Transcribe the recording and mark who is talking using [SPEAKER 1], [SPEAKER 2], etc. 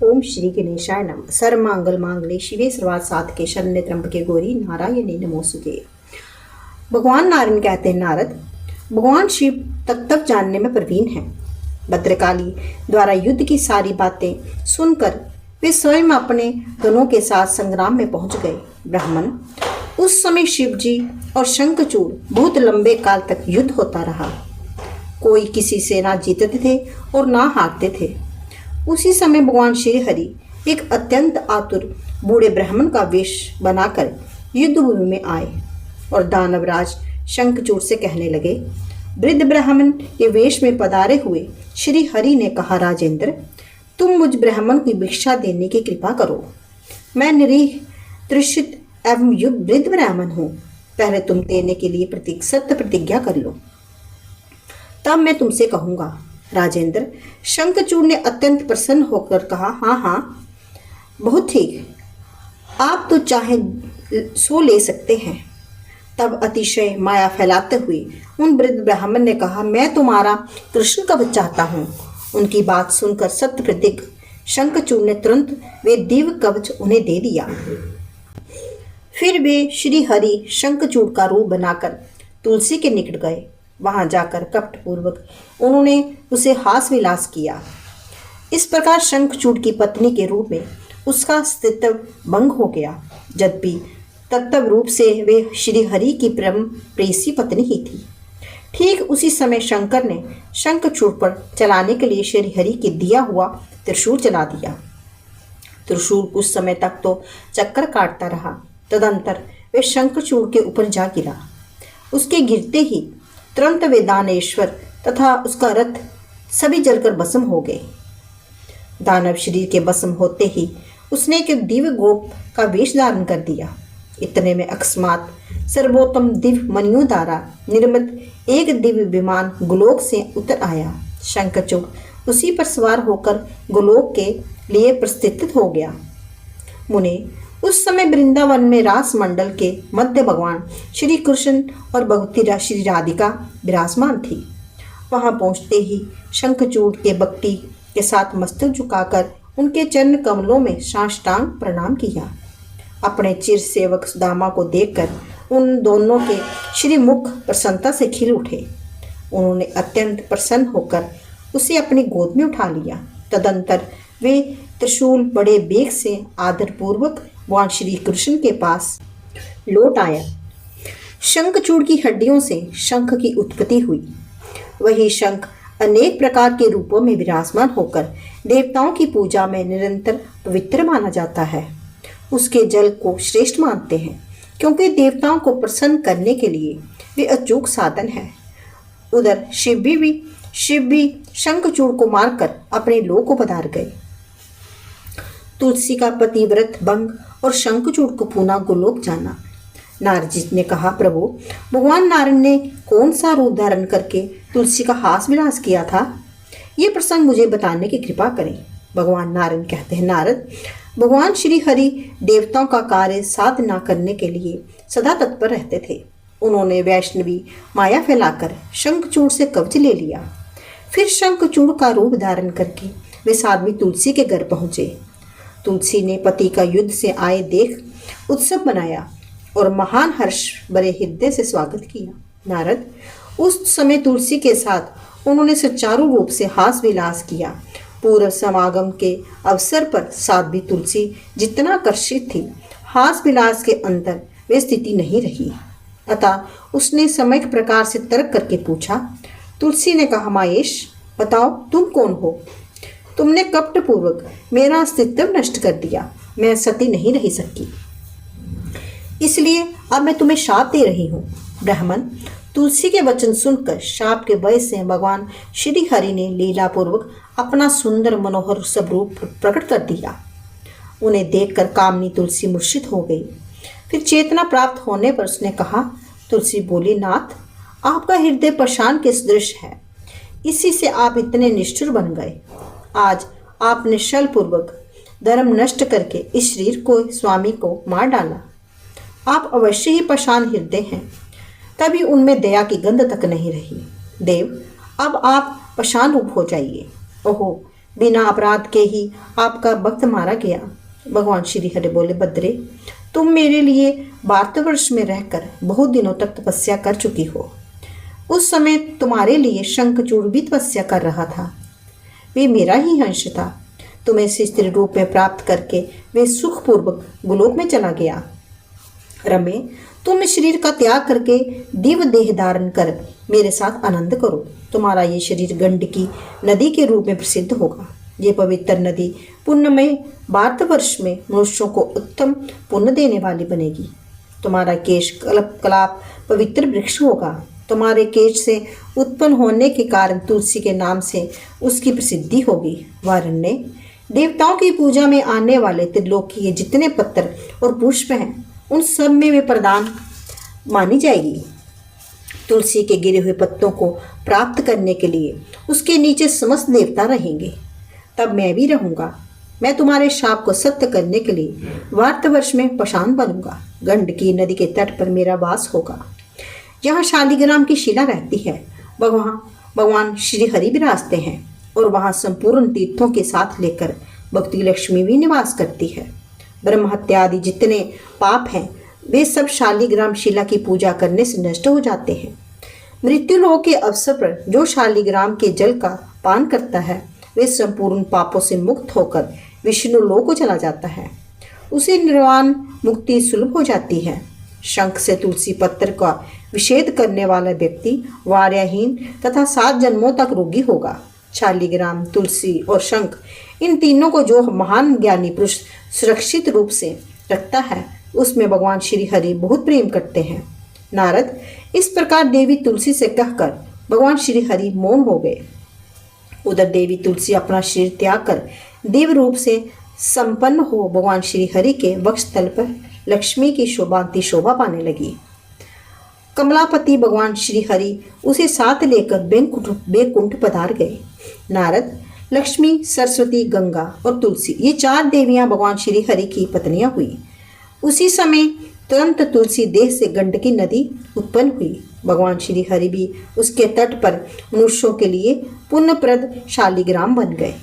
[SPEAKER 1] ओम श्री गणेशाय नमः। सर्वमंगल मांगल्ये शिवे सर्वार्थ साधके शरण्ये त्र्यंबके गौरी नारायणी नमोस्तुते। भगवान नारायण कहते हैं, नारद, भगवान शिव तक जानने में प्रवीण हैं। भद्रकाली द्वारा युद्ध की सारी बातें सुनकर वे स्वयं अपने गणों के साथ संग्राम में पहुंच गए। ब्राह्मण, उस समय शिव जी और शंखचूड़ बहुत लंबे काल तक युद्ध होता रहा। कोई किसी से ना जीतते थे और ना हारते थे। उसी समय भगवान श्री हरि एक अत्यंत आतुर बूढ़े ब्राह्मण का वेश बनाकर युद्ध भूमि में आए और दानवराज शंखचूड़ से कहने लगे। वृद्ध ब्राह्मण के वेश में पधारे हुए श्री हरि ने कहा, राजेंद्र, तुम मुझ ब्राह्मण की भिक्षा देने की कृपा करो। मैं निरीह त्रिषित एवं युद्ध वृद्ध ब्राह्मण हूँ। पहले तुम देने के लिए सत्य प्रतिज्ञा कर लो, तब मैं तुमसे कहूँगा। राजेंद्र, शंखचूड़ ने अत्यंत प्रसन्न होकर कहा, हाँ हाँ, बहुत ठीक, आप तो चाहे सो ले सकते हैं। तब अतिशय माया फैलाते हुए उन वृद्ध ब्राह्मण ने कहा, मैं तुम्हारा कृष्ण कवच चाहता हूँ। उनकी बात सुनकर सत्य प्रतिज्ञ शंखचूड़ ने तुरंत वे दिव्य कवच उन्हें दे दिया। फिर वे श्री हरि शंखचूड़ का रूप बनाकर तुलसी के निकट गए। वहां जाकर कपटपूर्वक उन्होंने उसे हास विलास किया। इस प्रकार शंखचूड़ की पत्नी के रूप में उसका अस्तित्व भंग हो गया, जबकि तत्व रूप से वे श्री हरि की परम प्रेयसी पत्नी ही थी। ठीक उसी समय शंकर ने शंखचूड़ पर चलाने के लिए श्री हरि के दिया हुआ त्रिशूल चला दिया। त्रिशूल कुछ समय तक तो चक्कर काटता रहा, तदंतर वे शंखचूड़ के ऊपर जा गिरा। उसके गिरते ही तुरंत वे दानेश्वर तथा उसका रथ सभी जलकर भस्म हो गए। दानव शरीर के भस्म होते ही उसने एक दिव्य गोप का वेश धारण कर दिया। इतने में अकस्मात सर्वोत्तम दिव्य मणियों द्वारा निर्मित एक दिव्य विमान गोलोक से उतर आया। शंखचूड़ उसी पर सवार होकर गोलोक के लिए प्रस्थित हो गया। मुने, उस समय वृंदावन में रास मंडल के मध्य भगवान श्री कृष्ण और भगवती श्री राधिका विराजमान थी। वहां पहुंचते ही शंखचूड़ के भक्ति के साथ मस्तक झुकाकर उनके चरण कमलों में साष्टांग प्रणाम किया। अपने चिर सेवक सुदामा को देखकर उन दोनों के श्री मुख प्रसन्नता से खिल उठे। उन्होंने अत्यंत प्रसन्न होकर उसे अपनी गोद में उठा लिया। तदंतर वे त्रिशूल बड़े वेग से आदरपूर्वक भगवान श्री कृष्ण के पास लौट आया। शंखचूड़ की हड्डियों से शंख की उत्पत्ति हुई। वही शंख अनेक प्रकार के रूपों में विराजमान होकर देवताओं की पूजा में निरंतर पवित्र माना जाता है। उसके जल को श्रेष्ठ मानते हैं, क्योंकि देवताओं को प्रसन्न करने के लिए वे अचूक साधन है। उधर शिव भी शंखचूड़ को मारकर अपने लोक को पधार गए। तुलसी का पतिव्रत भंग और शंखचूड़ को पुनः गोलोक जाना। नारद जी ने कहा, प्रभु, भगवान नारायण ने कौन सा रूप धारण करके तुलसी का हास विलास किया था? ये प्रसंग मुझे बताने की कृपा करें। भगवान नारायण कहते हैं, नारद, भगवान श्री हरि देवताओं का कार्य साधना करने के लिए सदा तत्पर रहते थे। उन्होंने वैष्णवी माया फैलाकर शंखचूड़ से कवच ले लिया। फिर शंखचूड़ का रूप धारण करके वे साध्वी तुलसी के घर पहुंचे। तुलसी ने पति का युद्ध से आए देख उत्सव मनाया और महान हर्ष भरे हृदय से स्वागत किया। नारद, उस समय तुलसी के साथ उन्होंने सुचारू रूप से हास विलास किया। पूर्व समागम के अवसर पर साध्वी तुलसी जितना आकर्षित थी, हास विलास के अंतर वे स्थिति नहीं रही। अतः उसने सम्यक प्रकार से तर्क करके पूछा। तुलसी ने कहा, माहेश, बताओ तुम कौन हो? तुमने कपटपूर्वक मेरा अस्तित्व नष्ट कर दिया। मैं सती नहीं रह सकी, इसलिए अब मैं तुम्हें शाप दे रही हूँ। ब्राह्मण, तुलसी के वचन सुनकर शाप के भय से भगवान श्री हरि ने लीलापूर्वक अपना सुंदर मनोहर स्वरूप प्रकट कर दिया। उन्हें देखकर कामनी तुलसी मूर्छित हो गई। फिर चेतना प्राप्त होने पर उसने कहा, तुलसी बोली, नाथ, आपका हृदय पाषाण के सदृश है, इसी से आप इतने निष्ठुर बन गए। आज आपने छलपूर्वक धर्म नष्ट करके इस शरीर को स्वामी को मार डाला। आप अवश्य ही पाषाण हृदय हैं, तभी उनमें दया की गंध तक नहीं रही। देव, अब आप पाषाण रूप हो जाइए। ओहो, बिना अपराध के ही आपका भक्त मारा गया। भगवान श्री हरि बोले, बद्रे, तुम मेरे लिए भारतवर्ष में रहकर बहुत दिनों तक तपस्या कर चुकी हो। उस समय तुम्हारे लिए शंखचूड़ भी तपस्या कर रहा था। वे मेरा ही अंश था। तुम्हें स्त्री रूप में प्राप्त करके वे सुखपूर्वक गोलोक में चला गया। रमे, तुम शरीर का त्याग करके दिव्य देह धारण कर मेरे साथ आनंद करो। तुम्हारा ये शरीर गंडकी नदी के रूप में प्रसिद्ध होगा। ये पवित्र नदी पुण्यमय भारतवर्ष में मनुष्यों को उत्तम पुण्य देने वाली बनेगी। तुम्हारा केश कलाप पवित्र वृक्ष होगा। तुम्हारे केश से उत्पन्न होने के कारण तुलसी के नाम से उसकी प्रसिद्धि होगी। वारण्य, देवताओं की पूजा में आने वाले त्रिलोकी के जितने पत्थर और पुष्प हैं, उन सब में वे प्रदान मानी जाएगी। तुलसी के गिरे हुए पत्तों को प्राप्त करने के लिए उसके नीचे समस्त देवता रहेंगे। तब मैं भी रहूंगा। मैं तुम्हारे शाप को सत्य करने के लिए भारतवर्ष में पाषाण बनूंगा। गंडकी नदी के तट पर मेरा वास होगा। यहाँ शालिग्राम की शिला रहती है। भगवान श्री हरि विराजते हैं और वहाँ संपूर्ण तीर्थों के साथ लेकर भक्ति लक्ष्मी भी निवास करती है। ब्रह्म हत्या आदि जितने पाप हैं, वे सब शालिग्राम शिला की पूजा करने से नष्ट हो जाते हैं। मृत्यु लोक के अवसर पर जो शालिग्राम के जल का पान करता है, वे संपूर्ण पापों से मुक्त होकर विष्णु लोक को चला जाता है। उसे निर्वाण मुक्ति सुलभ हो जाती है। शंख से तुलसी पत्र का विषेद करने वाला व्यक्ति वार्याहीन तथा 7 जन्मों तक रोगी होगा। शालिग्राम, तुलसी और शंख, इन तीनों को जो महान ज्ञानी पुरुष सुरक्षित रूप से रखता है, उसमें भगवान श्री हरि बहुत प्रेम करते हैं। नारद, इस प्रकार देवी तुलसी से कहकर भगवान श्री हरि मौन हो गए। उधर देवी तुलसी अपना शरीर त्याग कर देव रूप से संपन्न हो भगवान श्री हरि के वक्षस्थल पर लक्ष्मी की शोभांति शोभा पाने लगी। कमलापति भगवान श्री हरि उसे साथ लेकर बैकुंठ पधार गए। नारद, लक्ष्मी, सरस्वती, गंगा और तुलसी, ये 4 देवियां भगवान श्री हरि की पत्नियां हुई। उसी समय तुरंत तुलसी देह से गंडकी नदी उत्पन्न हुई। भगवान श्री हरि भी उसके तट पर मनुष्यों के लिए पुण्यप्रद शालिग्राम बन गए।